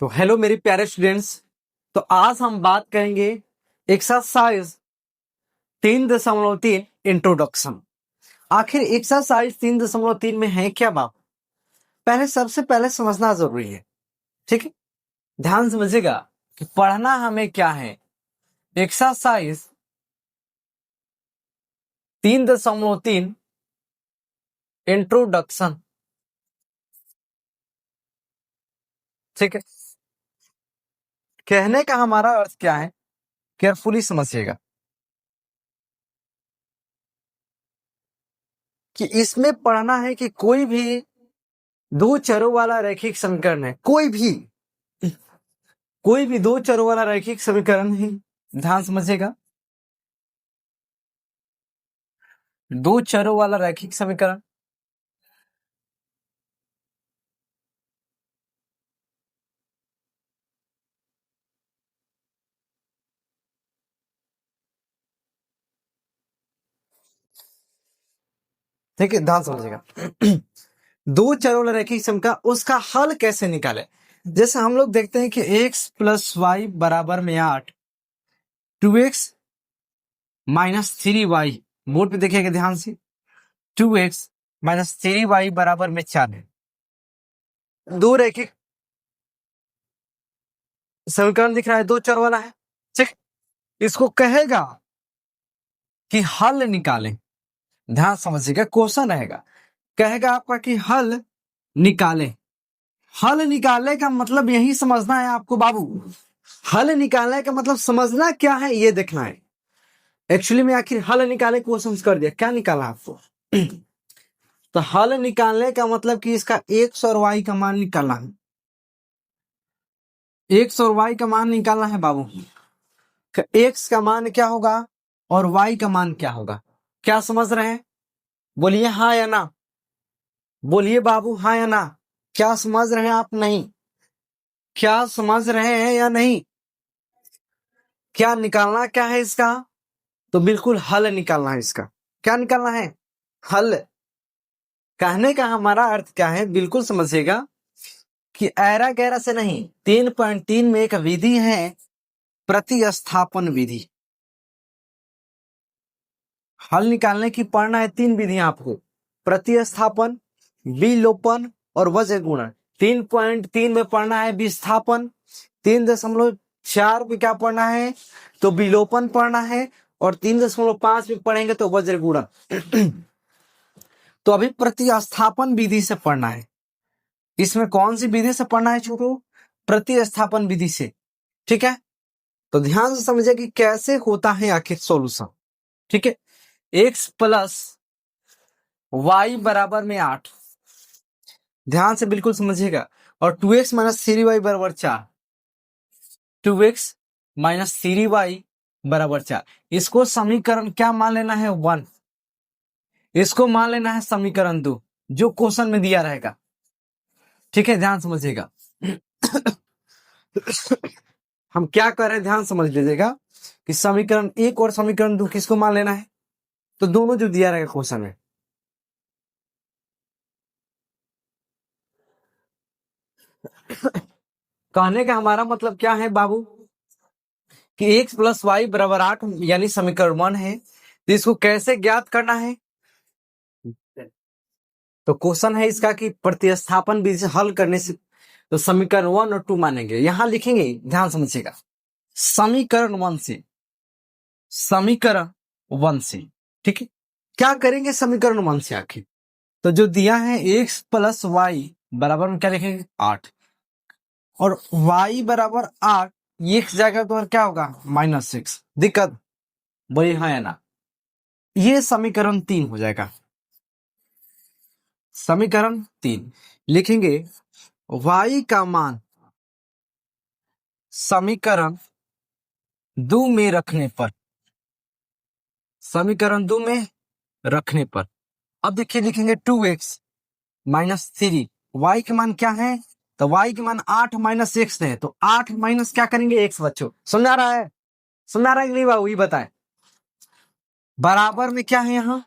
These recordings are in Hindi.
तो हेलो मेरे प्यारे स्टूडेंट्स। तो आज हम बात करेंगे एक्सरसाइज 3.3 इंट्रोडक्शन। आखिर एक्सरसाइज 3.3 में है क्या बात? सबसे पहले समझना जरूरी है। ठीक है, ध्यान समझिएगा कि पढ़ना हमें क्या है। Exercise 3.3 introduction. ठीक है, कहने का हमारा अर्थ क्या है, केयरफुली समझिएगा कि इसमें पढ़ना है कि कोई भी दो चरों वाला रैखिक समीकरण है, कोई भी दो चरों वाला रैखिक समीकरण है। ध्यान समझिएगा, दो चरों वाला रैखिक समीकरण। ठीक है, ध्यान समझिएगा। दो चरों वाला रैखिक समीकरण, उसका हल कैसे निकाले। जैसे हम लोग देखते हैं कि x प्लस वाई बराबर में 8, 2x माइनस 3y, बोर्ड पे देखिएगा ध्यान से, 2x माइनस 3y बराबर में 4 है। दो रैखिक समीकरण दिख रहा है, दो चर वाला है। ठीक, इसको कहेगा कि हल निकालें। ध्यान समझिएगा, क्वेश्चन रहेगा, कहेगा आपका कि हल निकालें। हल निकालने का मतलब यही समझना है आपको बाबू। हल निकालने का मतलब समझना क्या है, ये देखना है। एक्चुअली में आखिर हल निकालने क्वेश्चन कर दिया, क्या निकाला आपको? तो हल निकालने का मतलब कि इसका एक्स और वाई का मान निकालना है। एक्स और वाई का मान निकालना है बाबू। एक्स का मान क्या होगा और वाई का मान क्या होगा, क्या समझ रहे हैं? बोलिए हाँ या ना, बोलिए बाबू हाँ या ना। क्या समझ रहे हैं आप? नहीं, क्या समझ रहे हैं या नहीं? क्या निकालना क्या है इसका? तो बिल्कुल हल निकालना है इसका। क्या निकालना है? हल। कहने का हमारा अर्थ क्या है, बिल्कुल समझिएगा कि ऐरा गैरा से नहीं। 3.3 में एक विधि है, प्रतिस्थापन विधि। हल निकालने की पढ़ना है तीन विधियां आपको, प्रतिस्थापन, विलोपन और वज्र गुणन। 3.3 में पढ़ना है विस्थापन, 3.4 में क्या पढ़ना है तो विलोपन पढ़ना है, और 3.5 में पढ़ेंगे तो वज्र गुणन। तो अभी प्रतिस्थापन विधि से पढ़ना है। इसमें कौन सी विधि से पढ़ना है छोटू? प्रतिस्थापन विधि से। ठीक है, तो ध्यान से समझिए कि कैसे होता है आखिर सॉल्यूशन। ठीक है, x प्लस वाई बराबर में 8, ध्यान से बिल्कुल समझिएगा, और 2x माइनस 3y बराबर 4, 2x माइनस 3y बराबर 4। इसको समीकरण क्या मान लेना है? 1। इसको मान लेना है समीकरण 2, जो क्वेश्चन में दिया रहेगा। ठीक है, ध्यान समझिएगा। हम क्या कर रहे हैं, ध्यान समझ लीजिएगा कि समीकरण 1 और समीकरण 2 किसको मान लेना है, तो दोनों जो दिया रहेगा क्वेश्चन में। कहने का हमारा मतलब क्या है बाबू कि x प्लस वाई बराबर 8 यानी समीकरण 1 है, तो इसको कैसे ज्ञात करना है? तो क्वेश्चन है इसका कि प्रतिस्थापन विधि से हल करने से, तो समीकरण 1 और 2 मानेंगे। यहां लिखेंगे, ध्यान समझिएगा, समीकरण 1 से, समीकरण 1 से। ठीक है, क्या करेंगे समीकरण 1 से आखिर? तो जो दिया है x प्लस वाई बराबर में क्या लिखेंगे? 8, और y बराबर 8, x जगह तो क्या होगा? -6। दिक्कत बोलिए हाँ या ना। ये समीकरण 3 हो जाएगा। समीकरण 3 लिखेंगे, y का मान समीकरण 2 में रखने पर, समीकरण 2 में रखने पर, अब देखिए लिखेंगे 2x माइनस 3, y के मान क्या है? तो y के मान 8 माइनस x है, तो 8 माइनस क्या करेंगे? x। बच्चों समझ आ रहा है? समझ आ रहा है कि नहीं बाबू, ये बताएं। बराबर में क्या है यहां?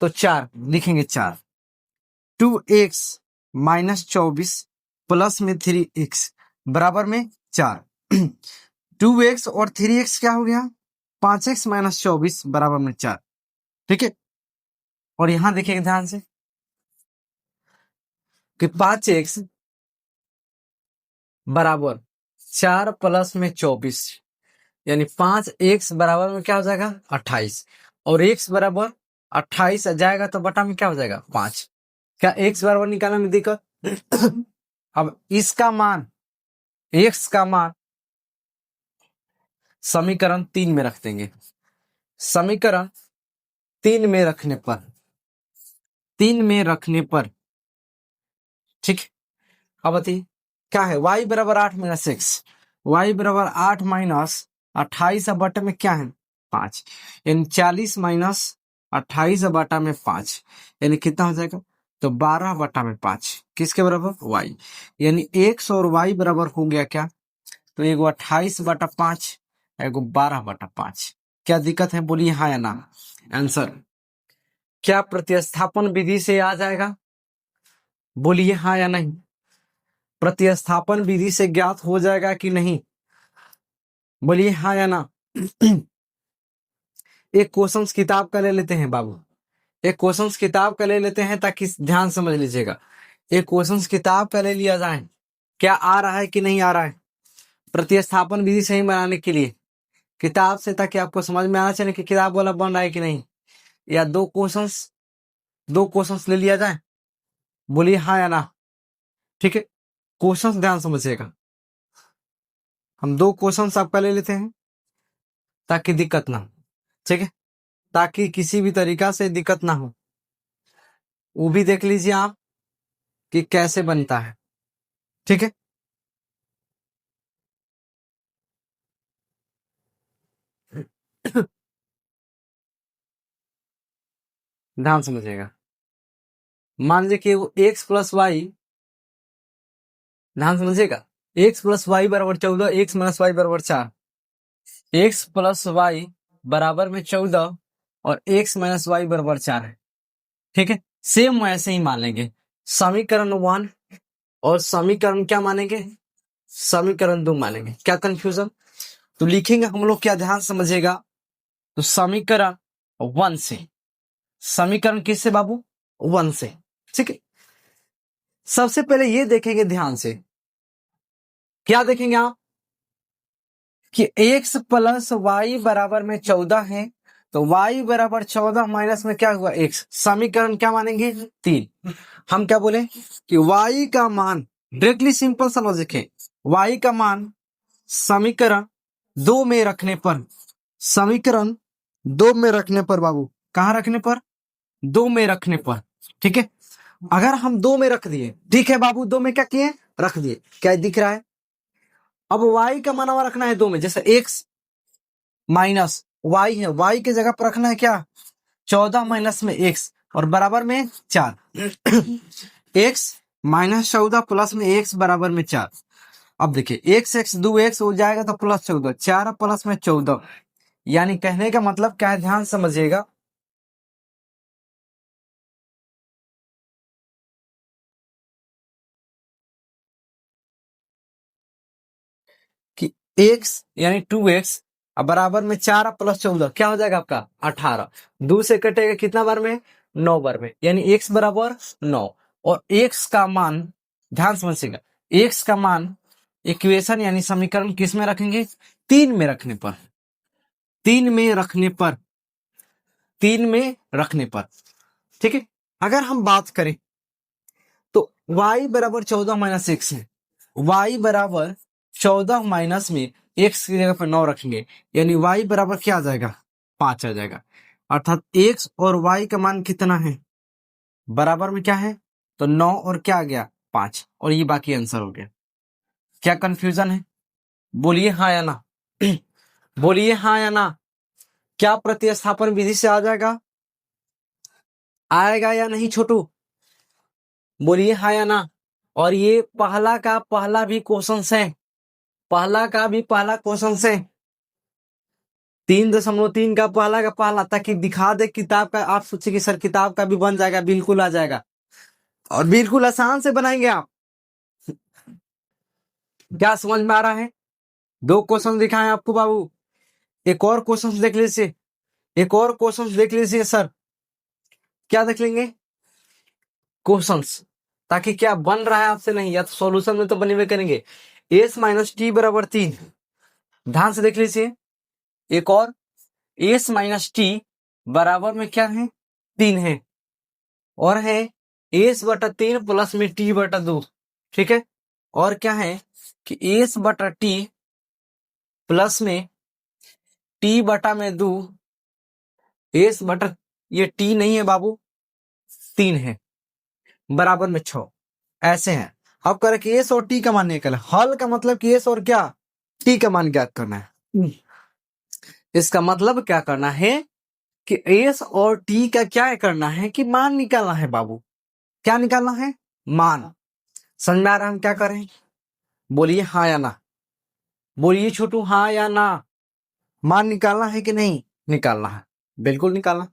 तो 4 लिखेंगे, 4, 2x माइनस 24 प्लस में 3x बराबर में 4। 2x और 3x क्या हो गया, 5x माइनस 24 बराबर में 4। ठीक है, और यहां देखिएगा ध्यान से कि 5x बराबर 4 प्लस में 24, यानी 5x बराबर में क्या हो जाएगा 28, और x बराबर 28 जाएगा तो बटा में क्या हो जाएगा 5। क्या x बराबर निकालने में दिक्कत? अब इसका मान, x का मान समीकरण 3 में रख देंगे। समीकरण 3 में रखने पर ठीक, अब बताइए क्या है, y बराबर 8 माइनस एक्स, वाई बराबर 8 माइनस 28 बटे में क्या है 5, यानी 40 माइनस 28 बटा में 5, यानी कितना हो जाएगा, तो 12 बटा में 5 किसके बराबर, y, यानी x और y बराबर हो गया क्या, तो एगो 28 बटा 5, एगो 12 बटा 5। क्या दिक्कत है बोलिए हाँ या ना। आंसर क्या प्रतिस्थापन विधि से आ जाएगा, बोलिए हाँ या नहीं। प्रतिस्थापन विधि से ज्ञात हो जाएगा कि नहीं, बोलिए हाँ या ना। एक क्वेश्चन किताब का ले लेते हैं बाबू, एक क्वेश्चन किताब का ले लेते हैं ताकि ध्यान समझ लीजिएगा। एक क्वेश्चन किताब का ले लिया जाए, क्या आ रहा है कि नहीं आ रहा है, प्रतिस्थापन विधि सही बनाने के लिए किताब से, ताकि आपको समझ में आना चाहिए कि किताब वाला बन रहा है कि नहीं। या दो क्वेश्चंस ले लिया जाए, बोलिए हाँ या ना। ठीक है, क्वेश्चंस ध्यान समझिएगा, हम 2 क्वेश्चंस आपका ले लेते हैं ताकि दिक्कत ना हो। ठीक है, ताकि किसी भी तरीका से दिक्कत ना हो, वो भी देख लीजिए आप कि कैसे बनता है। ठीक है, ध्यान समझिएगा। मान लीजिए कि वो x प्लस वाई, ध्यान समझिएगा, x प्लस वाई बराबर 14, x माइनस वाई बराबर 4, x प्लस वाई बराबर में 14 और x माइनस वाई बराबर 4 है। ठीक है, सेम वैसे ही मान लेंगे। समीकरण 1 और समीकरण क्या मानेंगे, समीकरण 2 मानेंगे। क्या कंफ्यूजन, तो लिखेंगे हम लोग क्या, ध्यान समझिएगा। तो समीकरण 1 से, समीकरण किससे बाबू, 1 से। ठीक है, सबसे पहले ये देखेंगे ध्यान से, क्या देखेंगे आप कि x प्लस वाई बराबर में 14 है, तो y बराबर 14 माइनस में क्या हुआ x, समीकरण क्या मानेंगे 3। हम क्या बोले कि y का मान, डायरेक्टली सिंपल सा लॉजिक है, y का मान समीकरण 2 में रखने पर, समीकरण 2 में रखने पर बाबू, कहां रखने पर, 2 में रखने पर। ठीक है, अगर हम 2 में रख दिए, ठीक है बाबू, 2 में क्या किए, रख दिए, क्या दिख रहा है। अब y का मानवा रखना है 2 में, जैसे x माइनस y है, y के जगह पर रखना है क्या 14 माइनस में x और बराबर में 4। x माइनस 14 प्लस में x बराबर में 4। अब देखिए x 2 x हो जाएगा तो प्लस 14, 4 प्लस में 14, यानी कहने का मतलब क्या है, ध्यान समझिएगा कि x यानी 2x बराबर में 4 प्लस 14 क्या हो जाएगा आपका 18, 2 से कटेगा कितना बार में, 9 बार में, यानी x बराबर 9। और x का मान, ध्यान समझिएगा, x का मान इक्वेशन यानी समीकरण किस में रखेंगे, 3 में रखने पर, 3 में रखने पर, 3 में रखने पर। ठीक है, अगर हम बात करें तो y बराबर 14 माइनस एक्स है, y बराबर 14 माइनस में x की जगह पर 9 रखेंगे, यानी y बराबर क्या आ जाएगा 5 आ जाएगा। अर्थात x और y का मान कितना है, बराबर में क्या है, तो 9 और क्या आ गया 5, और ये बाकी आंसर हो गया। क्या कंफ्यूजन है, बोलिए हाँ या ना। बोलिए हाँ या ना, क्या प्रतिस्थापन विधि से आ जाएगा, आएगा या नहीं छोटू, बोलिए हाँ या ना। और ये पहला का पहला भी क्वेश्चन है, पहला का भी पहला क्वेश्चन है, 3.3 का पहला, ताकि दिखा दे किताब का। आप सोचिए कि सर किताब का भी बन जाएगा, बिल्कुल आ जाएगा, और बिल्कुल आसान से बनाएंगे आप। क्या समझ में आ रहा है? 2 क्वेश्चन दिखाए आपको बाबू। एक और क्वेश्चन देख लीजिए, एक और क्वेश्चन देख लीजिए सर। क्या देख लेंगे? क्वेश्चंस, ताकि क्या बन रहा है आपसे नहीं, या तो सॉल्यूशन में तो बने हुए करेंगे। एस माइनस टी बराबर 3, ध्यान से देख लीजिए। एक और एस माइनस टी बराबर में क्या है? 3 है। और है एस बटा 3 प्लस में टी बटा 2, ठीक है। और क्या है कि एस बटा टी प्लस में टी बटा में 2, एस बटा, ये टी नहीं है बाबू, 3 है, बराबर में 6, ऐसे हैं। अब करें कि एस और टी का मान निकल, हल का मतलब कि एस और क्या, टी का मान ज्ञात करना है। इसका मतलब क्या करना है कि एस और टी का क्या करना है कि मान निकालना है बाबू। क्या निकालना है? मान। समझ में आ रहा है हम क्या करें? बोलिए हाँ या ना, बोलिए छोटू हाँ या ना। मान निकालना है कि नहीं निकालना है? बिल्कुल निकालना।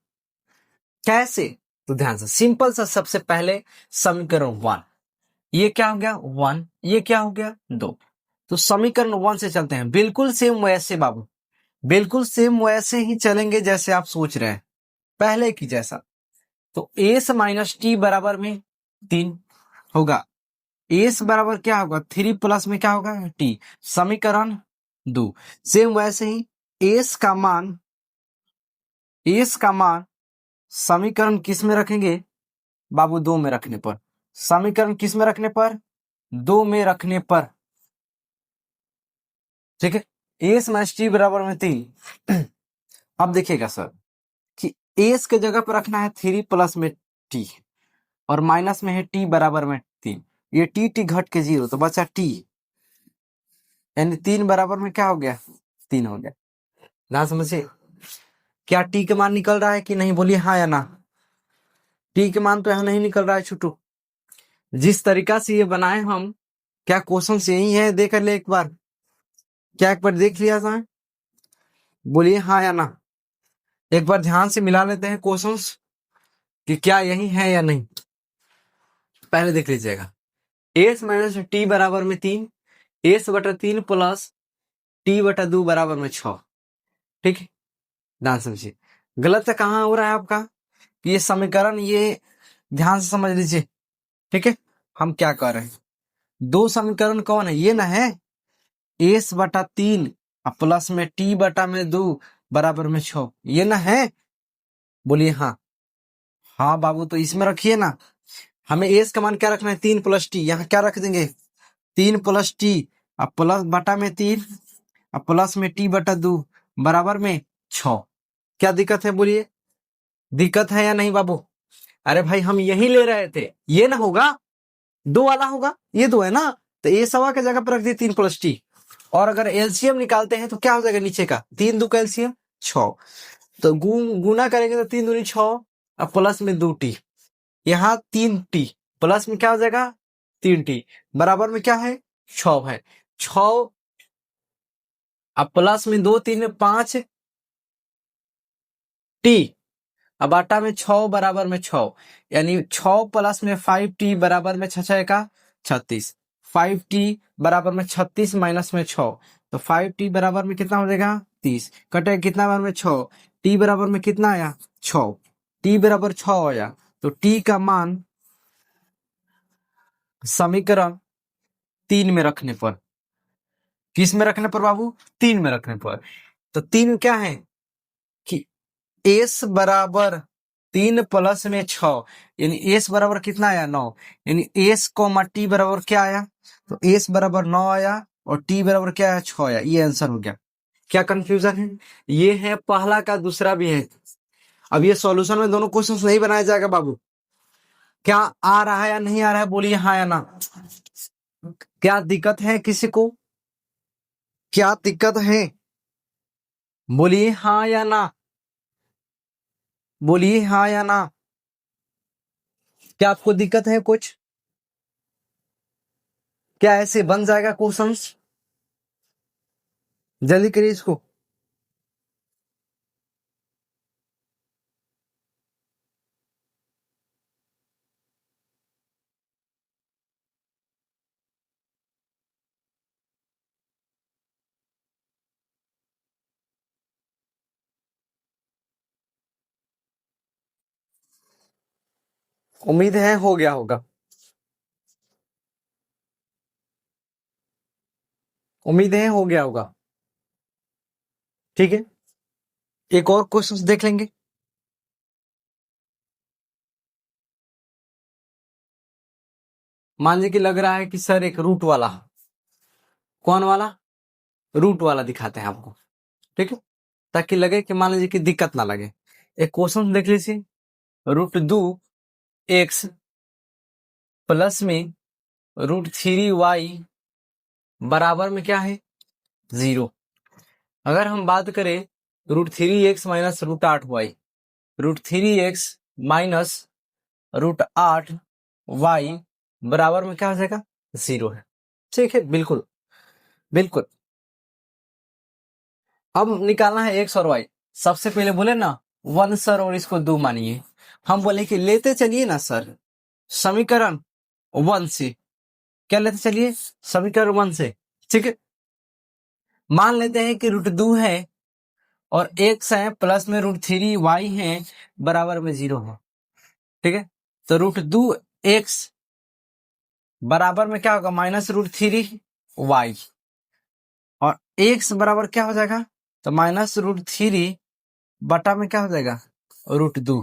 कैसे? तो ध्यान से, सिंपल सा। सबसे पहले समीकरण 1, ये क्या हो गया 1, ये क्या हो गया 2। तो समीकरण 1 से चलते हैं, बिल्कुल सेम वैसे बाबू, बिल्कुल सेम वैसे ही चलेंगे जैसे आप सोच रहे हैं, पहले की जैसा। तो एस माइनस टी बराबर में 3 होगा। एस बराबर क्या होगा? 3 प्लस में क्या होगा? टी। समीकरण 2 सेम वैसे ही एस का मान, एस का मान समीकरण किस में रखेंगे बाबू? 2 में रखने पर। समीकरण किस में रखने पर? 2 में रखने पर, ठीक है। एस माइनस टी बराबर में 3। अब देखिएगा सर कि एस के जगह पर रखना है 3 प्लस में टी, और माइनस में है टी बराबर में 3। ये टी टी घट के 0, तो बचा टी, यानी 3 बराबर में क्या हो गया? 3 हो गया। ना समझे? क्या टी का मान निकल रहा है कि नहीं? बोलिए हाँ या ना। टी के मान तो यहां नहीं निकल रहा है छोटू। जिस तरीका से ये बनाए हम, क्या क्वेश्चन यही है? देख ले एक बार, क्या एक बार देख लिया था? बोलिए हाँ या ना। एक बार ध्यान से मिला लेते हैं क्वेश्चंस कि क्या यही है या नहीं। पहले देख लीजिएगा, एस माइनस टी बराबर में 3, एस बटा 3 प्लस टी बटा 2 बराबर में 6, ठीक है। ध्यान समझिए, गलत कहाँ हो रहा है आपका कि ये समीकरण, ये ध्यान से समझ लीजिए, ठीक है। हम क्या कर रहे हैं, 2 समीकरण कौन है? ये ना है, एस बटा 3 प्लस में टी बटा में 2 बराबर में 6, ये ना है? बोलिए हाँ। हाँ बाबू, तो इसमें रखिए ना। हमें एस का मान क्या रखना है? 3 प्लस टी। यहाँ क्या रख देंगे? 3 प्लस टी, अब प्लस बटा में 3, अब प्लस में टी बटा 2 बराबर में 6। क्या दिक्कत है? बोलिए, दिक्कत है या नहीं बाबू? अरे भाई, हम यही ले रहे थे, ये ना होगा, 2 वाला होगा, ये 2 है ना, तो ये सवा के जगह पर रख दिए 3 प्लस टी। और अगर एलसीएम निकालते हैं तो क्या हो जाएगा? नीचे का 3 2 का एलसीएम 6, तो गुना करेंगे तो 3 दूनी 6, अब प्लस में 2 टी, यहाँ 3 टी, प्लस में क्या हो जाएगा? 3 टी, बराबर में क्या है? 6 है। 6, अब प्लस में 2 3 5 टी, अब आटा में 6 बराबर में 6, यानी 6 प्लस में 5 टी बराबर में 6 का 36, 5 टी बराबर में 36 माइनस में 6, तो 5 टी बराबर में कितना हो जाएगा? 30। कटे कितना बार में? 6। टी बराबर में कितना आया? 6। टी बराबर 6 आया, तो टी का मान समीकरण 3 में रखने पर, किस में रखने पर बाबू? 3 में रखने पर। तो 3 क्या है कि एस बराबर 3 प्लस में 6, यानी एस बराबर कितना आया? 9, यानी एस को टी बराबर क्या आया? तो एस बराबर 9 आया, और टी बराबर क्या आया? 6 आया। ये आंसर हो गया। क्या कंफ्यूजन है? ये है पहला का, दूसरा भी है। अब ये सॉल्यूशन में दोनों क्वेश्चंस नहीं बनाया जाएगा बाबू। क्या आ रहा है या नहीं आ रहा है? बोलिए हाँ या ना। क्या दिक्कत है किसी को? क्या दिक्कत है? बोलिए हाँ या ना, बोलिए हाँ या ना। क्या आपको दिक्कत है कुछ? क्या ऐसे बन जाएगा क्वेश्चंस? जल्दी करिए इसको। उम्मीद है हो गया होगा। उम्मीद है हो गया होगा। ठीक है, एक और क्वेश्चन देख लेंगे। मान लीजिए कि लग रहा है कि सर एक रूट वाला, कौन वाला, रूट वाला दिखाते हैं आपको। ठीक है, ताकि लगे कि मान लीजिए कि दिक्कत ना लगे। एक क्वेश्चन देख लीजिए, √2x प्लस में √3y बराबर में क्या है, 0। अगर हम बात करें √3x minus √8y, √3x minus √8y बराबर में क्या हो जाएगा, 0 है। ठीक है, बिल्कुल बिल्कुल। अब निकालना है x और y। सबसे पहले बोले ना 1 सर और इसको 2 मानिए। हम बोले कि लेते चलिए ना सर समीकरण 1 से। क्या लेते चलिए, समीकरण 1 से। ठीक है, मान लेते हैं कि √2 है और x है प्लस में √3y है बराबर में 0 है। ठीक है, तो √2x बराबर में क्या होगा, माइनस √3y, और x बराबर क्या हो जाएगा, तो माइनस √3 बटा में क्या हो जाएगा, √2।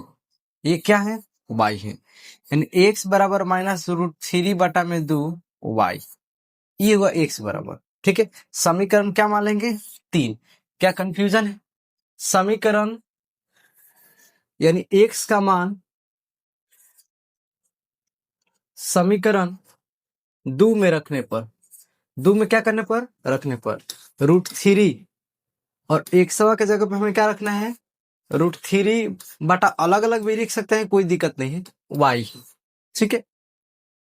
ये क्या है, y है, यानी x बराबर माइनस √3 बटा में 2y, ये हुआ x बराबर। ठीक है, समीकरण क्या मान लेंगे, 3। क्या कंफ्यूजन है, समीकरण यानी x का मान समीकरण 2 में रखने पर, 2 में क्या करने पर, रखने पर √3, और एक्सवा के जगह पे हमें क्या रखना है, √3 बटा, अलग अलग भी लिख सकते हैं, कोई दिक्कत नहीं है, y। ठीक है,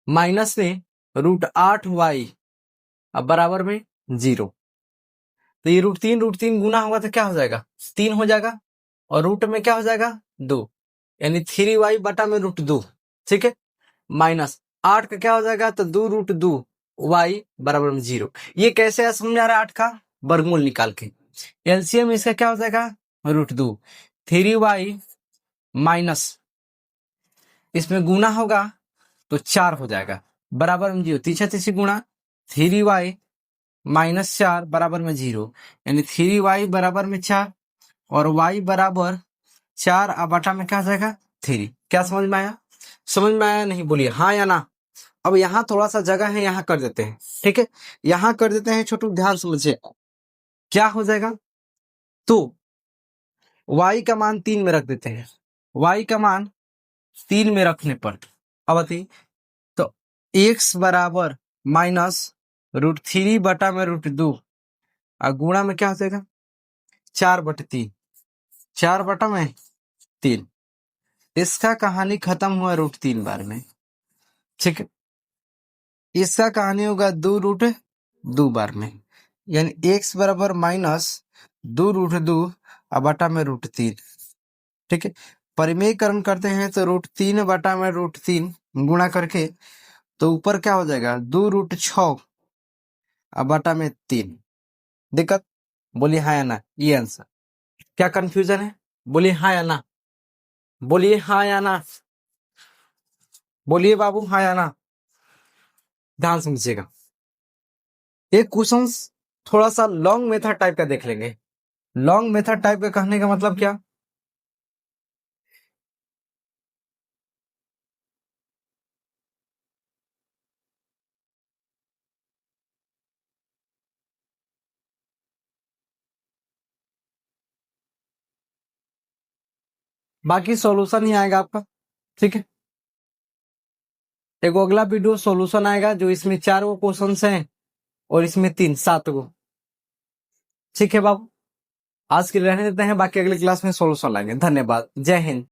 माइनस में √8y अब बराबर में 0। तो ये √3 गुना होगा तो क्या हो जाएगा, 3 हो जाएगा, और रूट में क्या हो जाएगा, 2, यानी 3y बटा में √2। ठीक है, माइनस 8 का क्या हो जाएगा, तो 2√2y बराबर में 0। ये कैसे समझ आ रहा है, 8 का वर्गमूल निकाल के। एलसीएम इसका क्या हो जाएगा, √2, 3y माइनस इसमें गुना होगा तो 4 हो जाएगा बराबर में 0। तीसरा तीसरी गुणा, 3y माइनस 4 बराबर में 0, यानी 3y बराबर में 4 और y बराबर 4 अब बटा में क्या हो जाएगा, 3। क्या समझ में आया, समझ में आया नहीं, बोलिए हाँ या ना। अब यहाँ थोड़ा सा जगह है, यहाँ कर देते हैं। ठीक है, यहाँ कर देते हैं, छोटू ध्यान समझिए क्या हो जाएगा। तो y का मान 3 में रख देते हैं, y का मान 3 में रखने पर अब बताइए, तो x बराबर माइनस √3 बटा में √2 और गुणा में क्या हो जाएगा, 4/3, 4/3। इसका कहानी खत्म हुआ √3 बार में। ठीक है, इसका कहानी होगा 2√2 बार में, यानी x बराबर माइनस 2√2 और बटा में √3। ठीक है, परिमेयकरण करते हैं तो √3 बटा में √3 गुणा करके, तो ऊपर क्या हो जाएगा, 2√6 और बटा में 3। दिक्कत, बोलिए हाँ या ना, ये आंसर। क्या कंफ्यूजन है, बोलिए हाँ या ना, बोलिए हाँ या ना, बोलिए बाबू हाँ या ना, ध्यान समझिएगा। एक क्वेश्चन थोड़ा सा लॉन्ग मेथड टाइप का देख लेंगे। लॉन्ग मेथड टाइप का कहने का मतलब क्या, बाकी सॉल्यूशन ही आएगा आपका। ठीक है, एक अगला वीडियो सॉल्यूशन आएगा, जो इसमें 4 गो क्वेश्चन हैं और इसमें 3 7 गो। ठीक है बाबू, आज के लिए रहने देते हैं, बाकी अगले क्लास में सॉल्यूशन लाएंगे। धन्यवाद, जय हिंद।